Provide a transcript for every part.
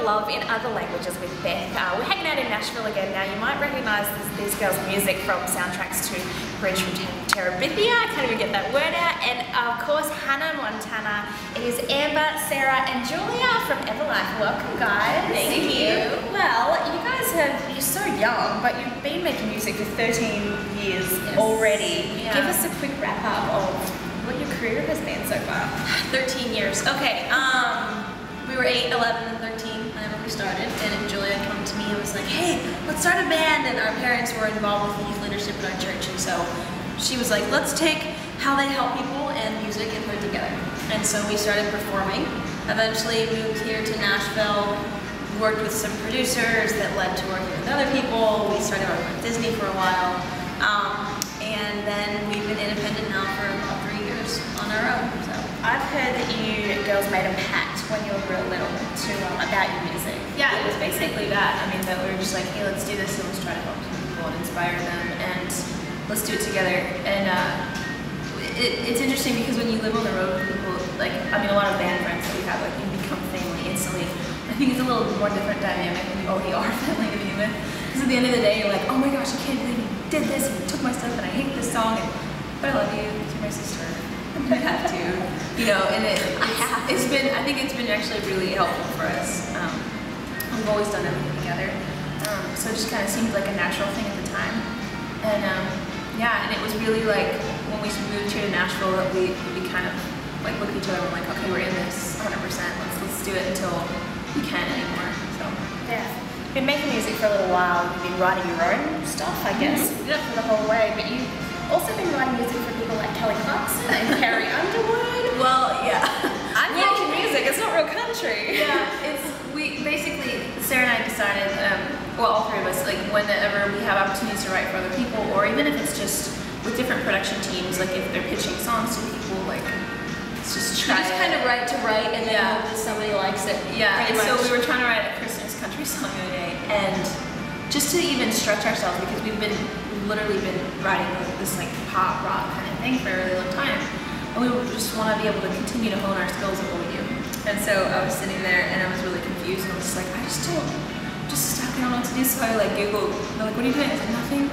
Love in Other Languages with Beth. We're hanging out in Nashville again now. You might recognise these girls' music from soundtracks to Bridge from Terabithia. I can't even get that word out. And of course, Hannah Montana. It is Amber, Sarah and Julia from Everlife. Welcome guys. Thank you. Well, you guys you're so young, but you've been making music for 13 years already. Yeah. Give us a quick wrap up of what your career has been so far. 13 years. Okay. We were 8, 11, and 13 whenever we started, and Julia came to me and was like, hey, let's start a band, and our parents were involved with youth leadership at our church, and so she was like, let's take how they help people and music and put it together. And so we started performing, eventually moved here to Nashville, worked with some producers that led to working with other people. We started working with Disney for a while, and then we've been independent now for about 3 years on our own. So I've heard that you girls made a pact when you were real little to about your music. Yeah, it was basically that. I mean, that we were just like, hey, let's do this and let's try to help people and inspire them and let's do it together. And it's interesting because when you live on the road with people, like, I mean, a lot of band friends that we have, like, you become family instantly. I think it's a little more different dynamic when you already are family to begin with. Because at the end of the day, you're like, oh my gosh, I can't believe you did this and you took my stuff and I hate this song, but I love you, you're my sister. I have to, you know, and I think it's been actually really helpful for us. We've always done everything together, so it just kind of seemed like a natural thing at the time. And yeah, and it was really like when we moved here to Nashville that we kind of like looked at each other and were like, okay, we're in this 100%. Let's do it until we can't anymore. So yeah, you've been making music for a little while. You've been writing your own stuff, I guess, for the whole way. But you also been writing music for people like Kelly Clarkson and Carrie Underwood. Well, yeah. I'm making music, it's not real country. Yeah, we basically, Sarah and I decided, well, all three of us, like whenever we have opportunities to write for other people, or even if it's just with different production teams, like if they're pitching songs to people, like, let's just try just kind of write to write and then hope that somebody likes it. Yeah, and so we were trying to write a Christmas country song the other day, and just to even stretch ourselves, because we've literally been writing this like pop rock kind of thing for a really long time, and we just want to be able to continue to hone our skills at what we do. And so I was sitting there and I was really confused and I was just like, I just stuck, I don't know what to do. So I like Googled, they're like, what are you doing? I said, nothing.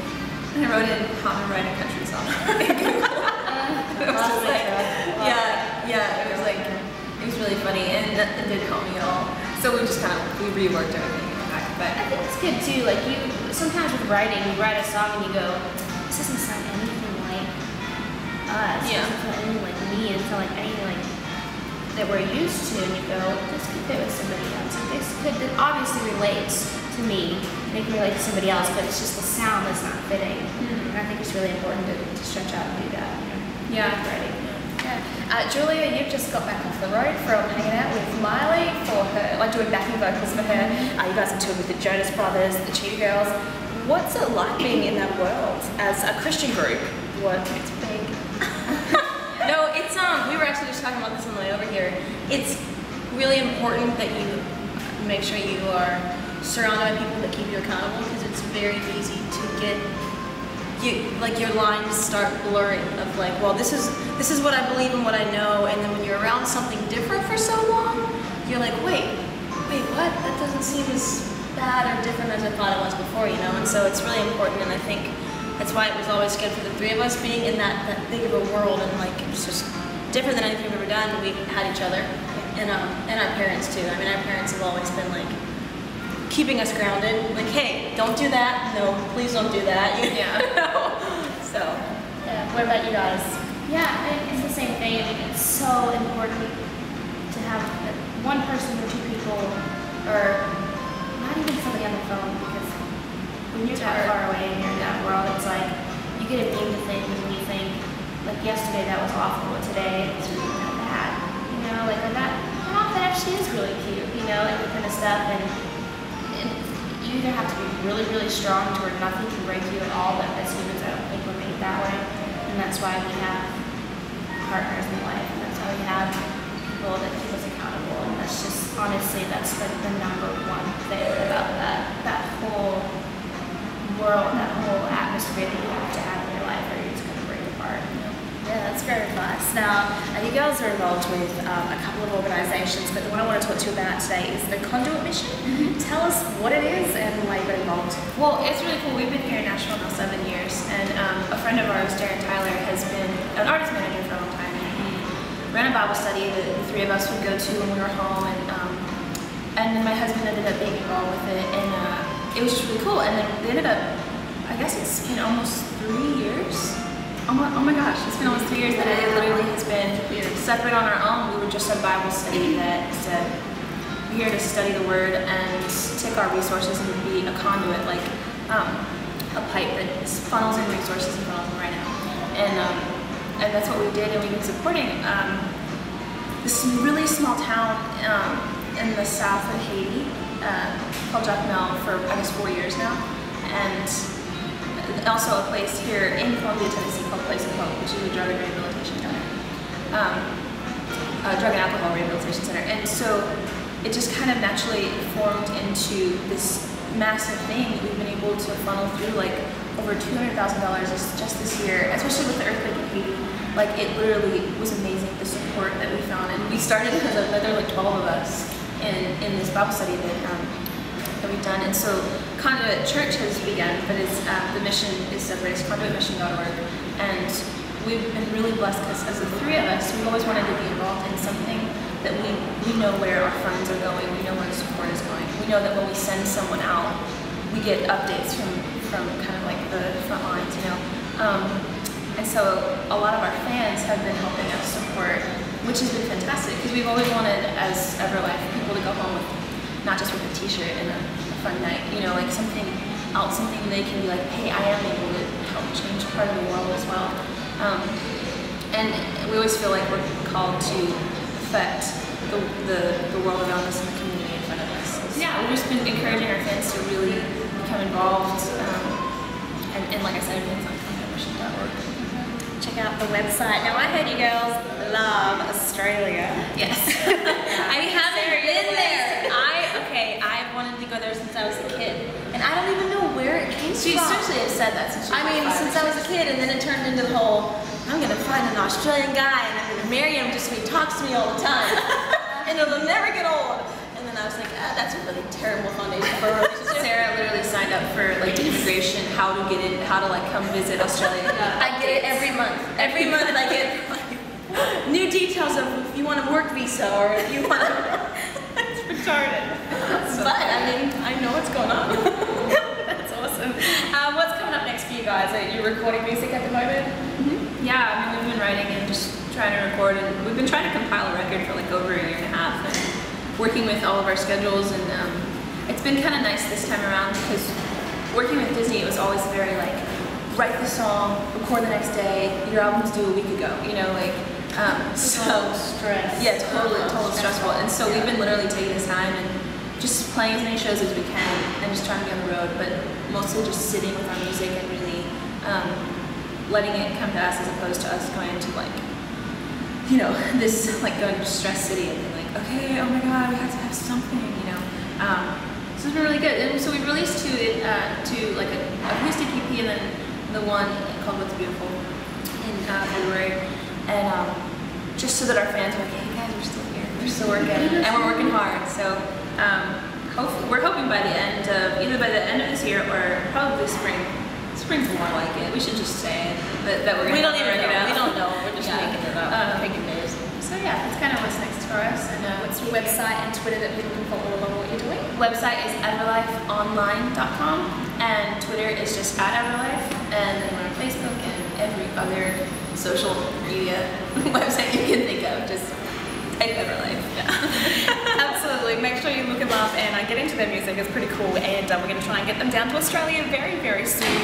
And I wrote in how to write a country song. It was just like, yeah, it was like, it was really funny, and it didn't help me at all. So we just kind of reworked everything. But I think it's good too, like sometimes with writing, you write a song and you go, this doesn't sound anything like us, it doesn't sound anything like me, it doesn't sound like anything like that we're used to, and you go, this could fit with somebody else, this obviously relates to me, and it can relate to somebody else, but it's just the sound that's not fitting, and I think it's really important to stretch out and do that, you know, with writing. Julia, you've just got back off the road from hanging out with Miley for her, like doing backing vocals for her. You guys are toured with the Jonas Brothers, the Cheetah Girls. What's it like being in that world as a Christian group? It's big. No, it's we were actually just talking about this on the way over here. It's really important that you make sure you are surrounded by people that keep you accountable, because it's very easy to get like your lines start blurring of like, well, this is what I believe and what I know, and then when you're around something different for so long, you're like, wait, what? That doesn't seem as bad or different as I thought it was before, you know? And so it's really important, and I think that's why it was always good for the three of us being in that big of a world, and like it's just different than anything we've ever done. We had each other, and our parents too. I mean, our parents have always been like keeping us grounded, like, hey, don't do that. No, please don't do that. Yeah. So. Yeah. What about you guys? Yeah, it's the same thing. I mean, it's so important to have one person or two people, or not even somebody on the phone, because when you're that far away and you're in that world, it's like you get immune to things, and you think, like yesterday that was awful, but today it's really not bad. You know, like, or that actually is really cute, you know, and that kind of stuff. And you either have to be really, really strong to where nothing can break you at all, but as humans, I don't think we're made that way. And that's why we have partners in life, and that's why we have people that keep us accountable. And that's just, honestly, that's like the number one thing about that whole world, that whole atmosphere that you have to have in your life, or you're just going to break apart. Yeah, that's great advice. Now, you girls are involved with a couple of organisations organisations, but the one I want to talk to you about today is the Conduit Mission. Tell us what it is and why you got involved. Well, it's really cool. We've been here in Nashville now 7 years, and a friend of ours, Darren Tyler, has been an artist manager for a long time. He ran a Bible study that the three of us would go to when we were home, and then my husband ended up being involved with it, and it was just really cool. And then they ended up, I guess it's been almost 3 years. Oh my gosh, it's been almost 3 years that it literally has been separate on our own. We were just a Bible study that said, we're here to study the Word and take our resources and be a conduit, like a pipe that funnels in resources and funnels them right now. And that's what we did, and we've been supporting this really small town in the south of Haiti called Jacmel for, I guess, 4 years now. And also a place here in Columbia, Tennessee called Place of Hope, which is a drug and rehabilitation center, drug and alcohol rehabilitation center. And so it just kind of naturally formed into this massive thing that we've been able to funnel through, like over $200,000 just this year, especially with the earthquake in Haiti. Like, it literally was amazing, the support that we found. And we started because there were like 12 of us in this Bible study that we've done. And so Conduit Church has begun, but it's the mission is separate. It's conduitmission.org, and we've been really blessed because as the three of us, we've always wanted to be involved in something that we know where our funds are going, we know where the support is going. We know that when we send someone out, we get updates from kind of like the front lines, you know. And so a lot of our fans have been helping us support, which has been fantastic because we've always wanted, as Everlife, people to go home with not just with a t-shirt and a fun night, you know, like something else, something they can be like, hey, I am able to help change part of the world as well. And we always feel like we're called to affect the world around us and the community in front of us. So, yeah, we've just been encouraging our fans to really become involved. And like I said, everything's on conduitmission.org. Check out the website. Now, I heard you girls love Australia. Yes. I haven't been there. I've wanted to go there since I was a kid, and I don't even know where it came from. She seriously has said that since she was since I was a kid, and then it turned into the whole, I'm gonna find an Australian guy and I'm gonna marry him just so he talks to me all the time, and it'll never get old. And then I was like, that's a really terrible foundation for a relationship. Sarah literally signed up for like immigration, how to get in, how to like come visit Australia. I get it every month. Every month I get like, new details of if you want a work visa or if you want to. It's retarded. But I mean, I know what's going on. That's awesome. What's coming up next for you guys? Are you recording music at the moment? Yeah, I mean, we've been writing and just trying to record, and we've been trying to compile a record for like over a year and a half, and working with all of our schedules, and it's been kind of nice this time around because working with Disney, it was always very like, write the song, record the next day, your album's due a week ago, you know, like, so stress. Yeah, totally stressful. And so we've been literally taking this time and just playing as many shows as we can and just trying to be on the road, but mostly just sitting with our music and really letting it come to us as opposed to us going into like, you know, this like going to Stress City and being like, okay, oh my God, we have to have something, you know. So it's been really good. And so we released to like an acoustic EP and then the one called What's Beautiful in February. And just so that our fans are like, hey guys, we're still here, we're still working, and we're working hard. So hopefully, we're hoping by the end of, either by the end of this year or probably spring. Spring's more like it. We should just say it, that we're going to. We don't even know. We don't know. We're just making it up. Making news. So yeah, that's kind of what's next for us. And what's your website and Twitter that people can follow along what you're doing? Website is everlifeonline.com, and Twitter is just @Everlife, and then we're on Facebook and every other social media website you can think of. Just type Everlife. Yeah. Absolutely. Make sure you look them up and get into their music. It's pretty cool, and we're going to try and get them down to Australia very, very soon.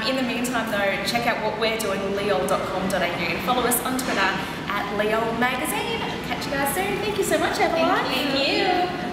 In the meantime, though, check out what we're doing, leol.com.au. Follow us on Twitter @LeolMagazine. Catch you guys soon. Thank you so much, everyone. Thank you.